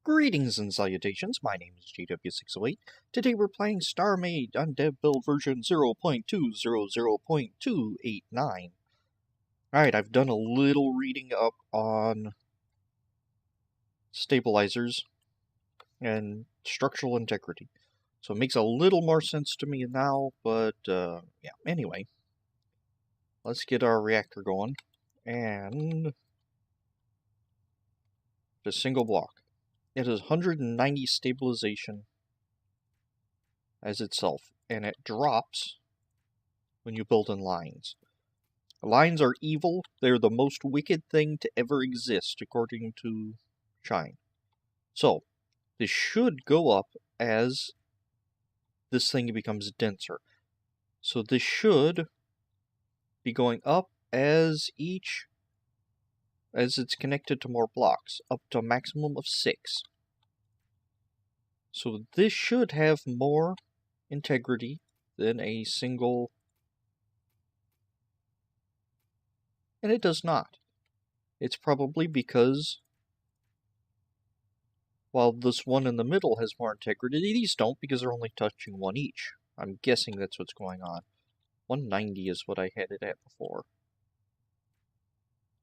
Greetings and salutations, my name is JW608. Today we're playing Starmade on dev build version 0.200.289. Alright, I've done a little reading up on stabilizers and structural integrity. So it makes a little more sense to me now, but yeah, anyway. Let's get our reactor going, and the single block. It has 190 stabilization as itself, and it drops when you build in lines. Lines are evil. They're the most wicked thing to ever exist, according to Schine. So, this should go up as this thing becomes denser. So this should be going up as it's connected to more blocks, up to a maximum of 6. So this should have more integrity than a single, and it does not. It's probably because while this one in the middle has more integrity, these don't, because they're only touching 1 each. I'm guessing that's what's going on. 190 is what I had it at before.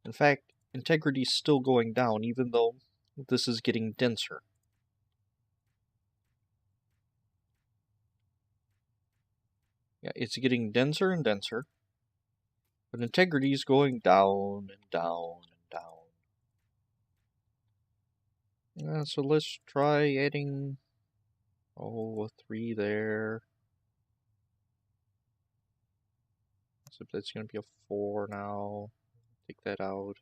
In fact, integrity's still going down, even though this is getting denser. Yeah, it's getting denser and denser, but integrity is going down and down and down. So let's try adding, a 3 there. So that's going to be a 4 now. Take that out.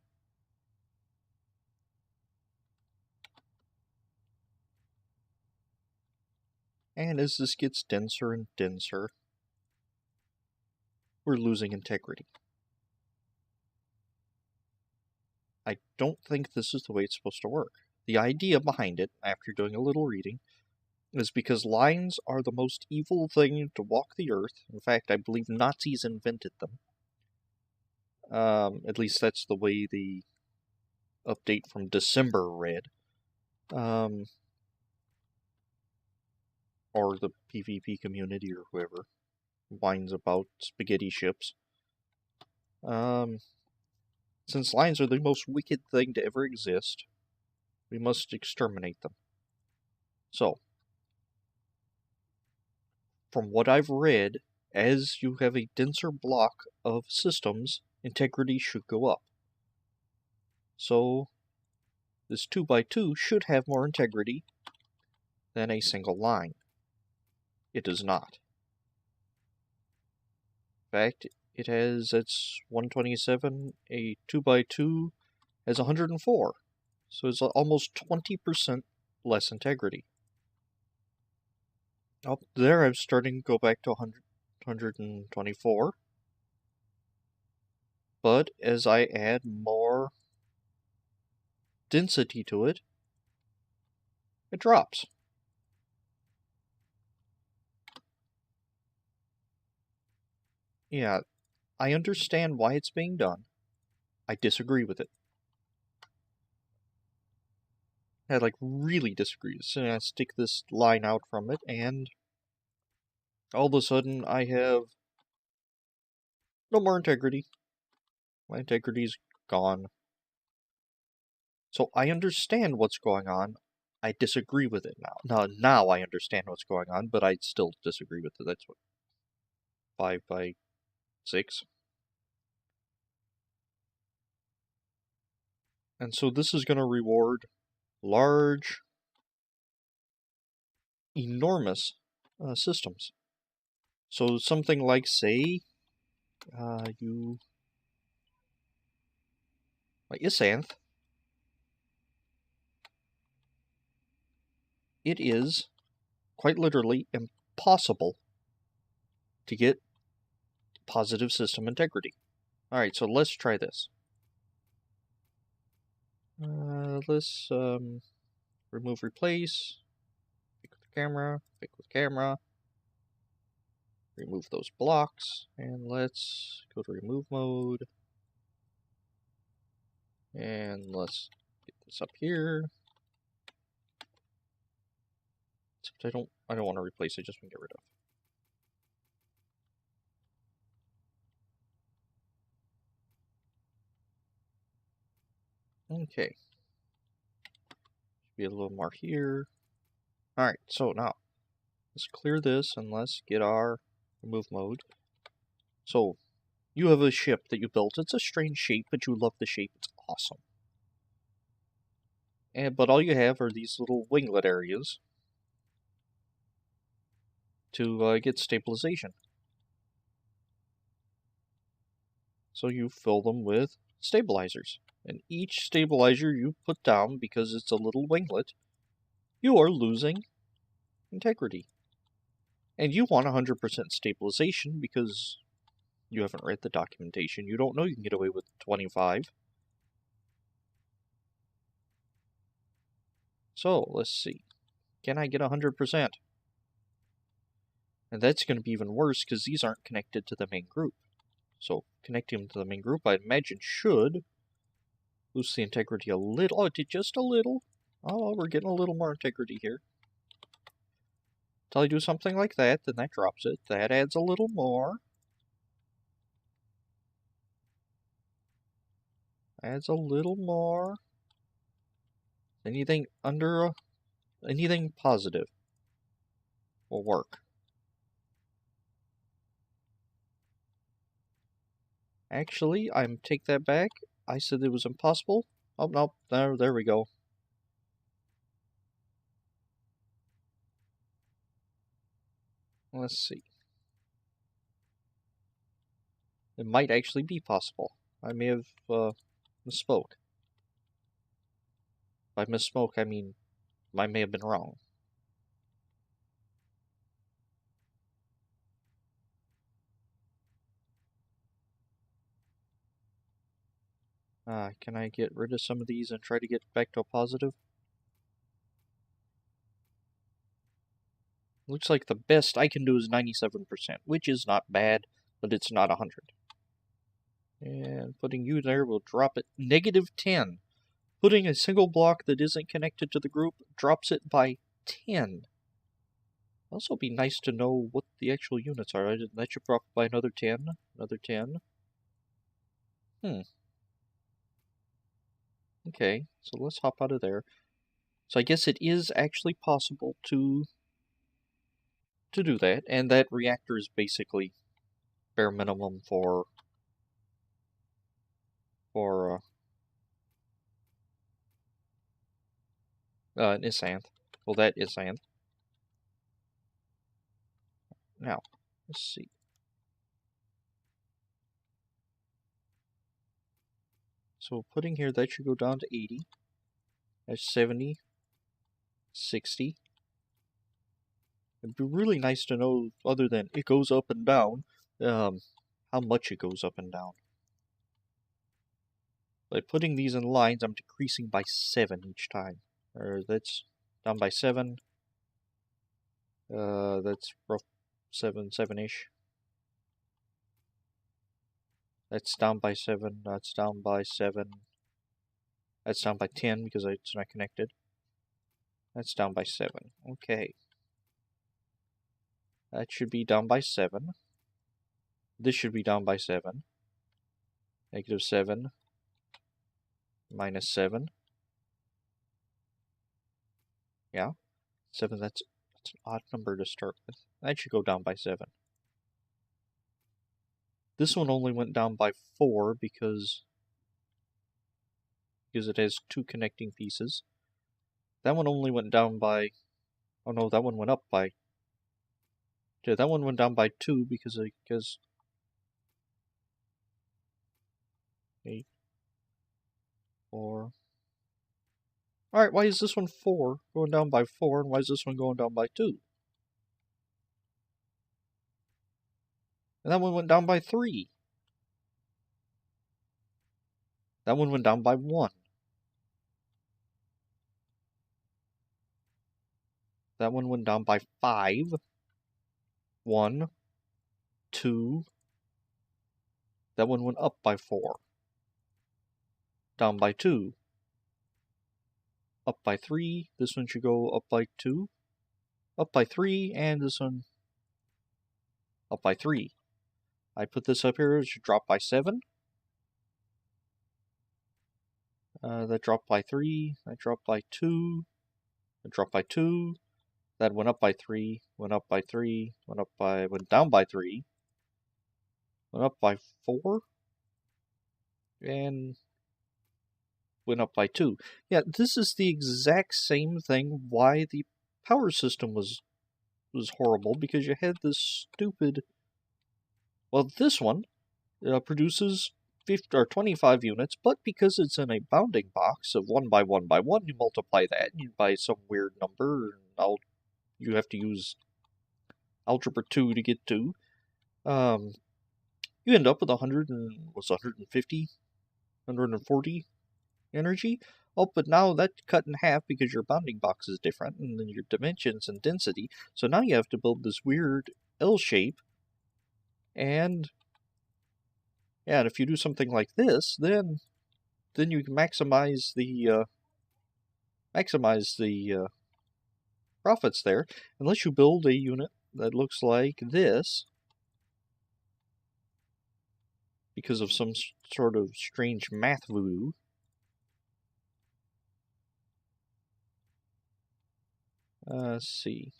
And as this gets denser and denser, we're losing integrity. I don't think this is the way it's supposed to work. The idea behind it, after doing a little reading, is because lines are the most evil thing to walk the earth. In fact, I believe Nazis invented them. At least that's the way the update from December read. Or the PvP community or whoever whines about spaghetti ships. Since lines are the most wicked thing to ever exist, we must exterminate them. So, from what I've read, as you have a denser block of systems, integrity should go up. So, this 2x2 should have more integrity than a single line. It does not. In fact, it has, it's 127, a 2x2 has 104. So it's almost 20% less integrity. Up there, I'm starting to go back to 124. But as I add more density to it, it drops. Yeah, I understand why it's being done. I disagree with it. I really disagree. So I stick this line out from it, and all of a sudden I have no more integrity. My integrity's gone. So I understand what's going on. I disagree with it now. Now I understand what's going on, but I still disagree with it. That's what, 5x6. And so this is going to reward large, enormous systems. So something like, say, like Isanth, it is quite literally impossible to get positive system integrity. Alright, so let's try this. Let's remove replace, pick with camera, pick with camera, remove those blocks, and let's go to remove mode, and let's get this up here. I don't want to replace it, just want to get rid of. Okay. Be a little more here. Alright, so now let's clear this and let's get our remove mode. So you have a ship that you built. It's a strange shape, but you love the shape. It's awesome. But all you have are these little winglet areas to get stabilization. So you fill them with stabilizers. And each stabilizer you put down, because it's a little winglet, you are losing integrity. And you want 100% stabilization because you haven't read the documentation. You don't know you can get away with 25. So, let's see. Can I get 100%? And that's going to be even worse because these aren't connected to the main group. So, connecting them to the main group, I imagine, should boost the integrity a little. Oh, it did just a little. Oh, we're getting a little more integrity here. Until I do something like that, then that drops it. That adds a little more. Adds a little more. Anything under anything positive will work. Actually, take that back. I said it was impossible. Oh, no. There we go. Let's see. It might actually be possible. I may have misspoke. By misspoke, I mean I may have been wrong. Can I get rid of some of these and try to get back to a positive? Looks like the best I can do is 97%, which is not bad, but it's not 100. And putting you there will drop it -10. Putting a single block that isn't connected to the group drops it by 10. Also be nice to know what the actual units are. That should drop by another 10. Another 10. Okay, so let's hop out of there. So I guess it is actually possible to do that, and that reactor is basically bare minimum for Isanth. Well, that Isanth. Now, let's see. So putting here, that should go down to 80. That's 70, 60. It'd be really nice to know, other than it goes up and down, how much it goes up and down. By putting these in lines, I'm decreasing by 7 each time. Or that's down by 7. That's rough 7-ish. That's down by 7. That's down by 7. That's down by 10 because it's not connected. That's down by 7. Okay. That should be down by 7. This should be down by 7. -7. -7. Yeah. 7, that's an odd number to start with. That should go down by 7. This one only went down by 4 because it has 2 connecting pieces. That one only went down by... Oh no, that one went up by... Yeah, that one went down by 2 because 8, 4... Alright, why is this one 4? Going down by 4, and why is this one going down by 2? And that one went down by 3. That one went down by 1. That one went down by 5. 1. 2. That one went up by 4. Down by 2. Up by 3. This one should go up by 2. up by 3, and this one up by 3. I put this up here, it should drop by 7. That dropped by 3, that dropped by 2, that dropped by 2, that went up by 3, went up by 3, went down by 3, went up by 4, and went up by 2. Yeah, this is the exact same thing why the power system was horrible, because you had this stupid... Well, this one produces 50 or 25 units, but because it's in a bounding box of 1 by 1 by 1, you multiply that by some weird number, and you have to use algebra 2 to get to. You end up with 150, 140 energy. Oh, but now that's cut in half because your bounding box is different, and then your dimensions and density. So now you have to build this weird L shape, and yeah, and if you do something like this, then you can maximize the profits there, unless you build a unit that looks like this, because of some sort of strange math voodoo. Let's see.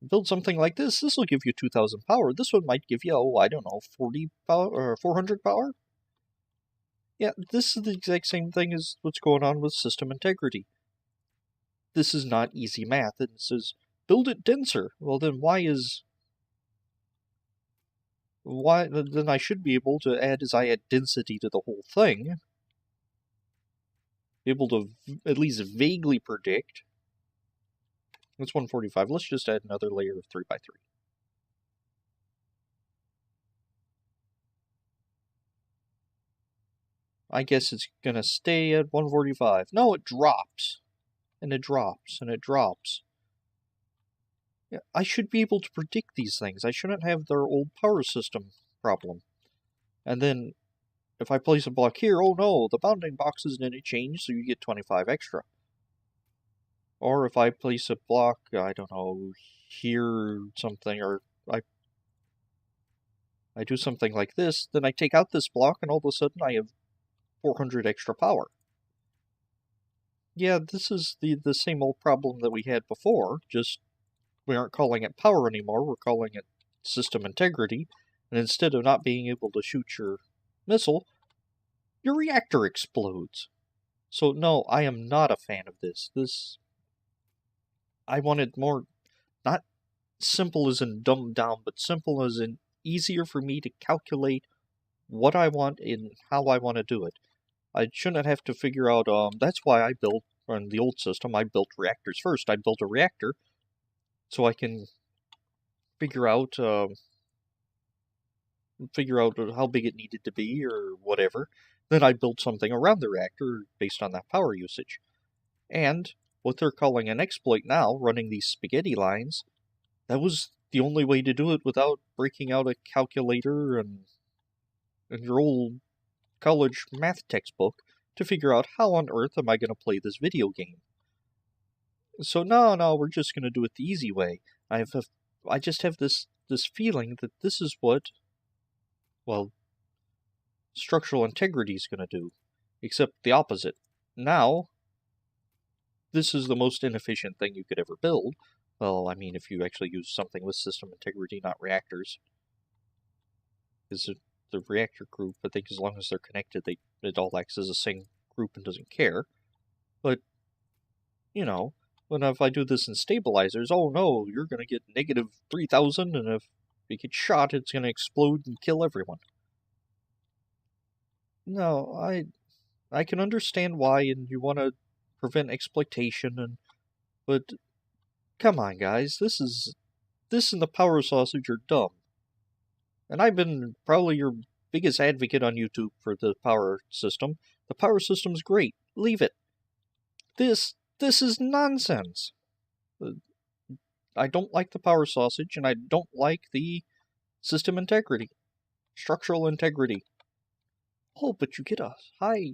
Build something like this. This will give you 2,000 power. This one might give you, oh, I don't know, 40 power or 400 power. Yeah, this is the exact same thing as what's going on with system integrity. This is not easy math. It says build it denser. Well, then then I should be able to add, as I add density to the whole thing, be able to at least vaguely predict. That's 145. Let's just add another layer of 3 by 3. I guess it's gonna stay at 145. No, it drops. And it drops, and it drops. Yeah, I should be able to predict these things. I shouldn't have their old power system problem. And then, if I place a block here, oh no, the bounding boxes didn't change, so you get 25 extra. Or if I place a block, I don't know, here something, or I do something like this, then I take out this block, and all of a sudden I have 400 extra power. Yeah, this is the same old problem that we had before, just we aren't calling it power anymore, we're calling it system integrity, and instead of not being able to shoot your missile, your reactor explodes. So no, I am not a fan of this. I wanted more, not simple as in dumbed down, but simple as in easier for me to calculate what I want and how I want to do it. I shouldn't have to figure out, that's why I built, on the old system, I built reactors first. I built a reactor so I can figure out how big it needed to be or whatever. Then I built something around the reactor based on that power usage. And what they're calling an exploit now, running these spaghetti lines, that was the only way to do it without breaking out a calculator and your old college math textbook to figure out how on earth am I going to play this video game. So no, we're just going to do it the easy way. I just have this feeling that this is what, well, structural integrity is going to do, except the opposite. Now, this is the most inefficient thing you could ever build. Well, I mean, if you actually use something with system integrity, not reactors. Because the reactor group, I think as long as they're connected, it all acts as the same group and doesn't care. But, you know, if I do this in stabilizers, oh no, you're going to get negative 3,000, and if you get shot, it's going to explode and kill everyone. No, I can understand why, and you want to prevent exploitation, but come on, guys, this and the power sausage are dumb. And I've been probably your biggest advocate on YouTube for the power system. The power system's great. Leave it. This is nonsense. I don't like the power sausage, and I don't like the system integrity. Structural integrity. Oh, but you get a high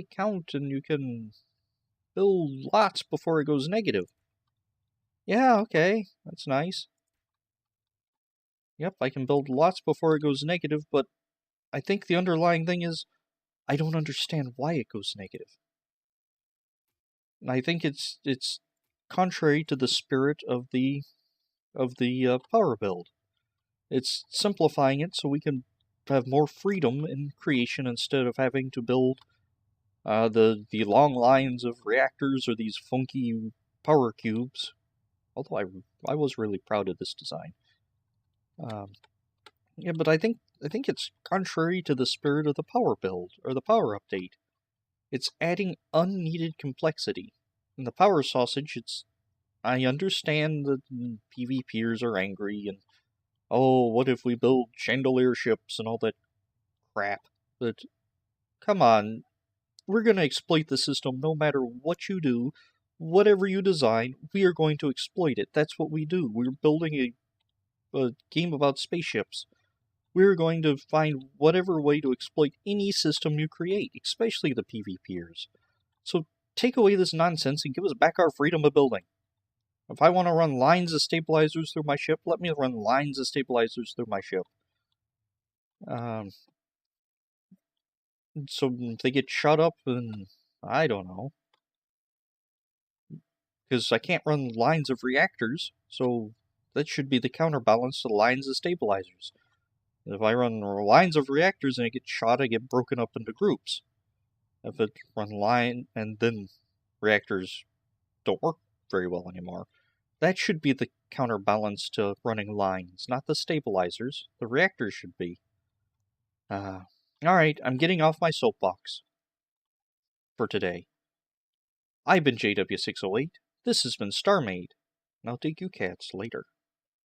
count, and you can build lots before it goes negative. Yeah, okay, that's nice. Yep, I can build lots before it goes negative, but I think the underlying thing is I don't understand why it goes negative. And I think it's contrary to the spirit of the power build. It's simplifying it so we can have more freedom in creation instead of having to build the long lines of reactors or these funky power cubes. Although I was really proud of this design. Yeah, but I think it's contrary to the spirit of the power build or the power update. It's adding unneeded complexity. In the power sausage, I understand that PvPers are angry and oh, what if we build chandelier ships and all that crap? But come on, we're going to exploit the system no matter what you do, whatever you design, we are going to exploit it. That's what we do. We're building a game about spaceships. We're going to find whatever way to exploit any system you create, especially the PvPers. So take away this nonsense and give us back our freedom of building. If I want to run lines of stabilizers through my ship, let me run lines of stabilizers through my ship. So they get shut up and I don't know. Because I can't run lines of reactors, so that should be the counterbalance to lines of stabilizers. If I run lines of reactors and I get shot, I get broken up into groups. If it run line and then reactors don't work very well anymore, that should be the counterbalance to running lines, not the stabilizers. The reactors should be. Alright, I'm getting off my soapbox for today. I've been JW608. This has been Starmade. And I'll dig you cats later.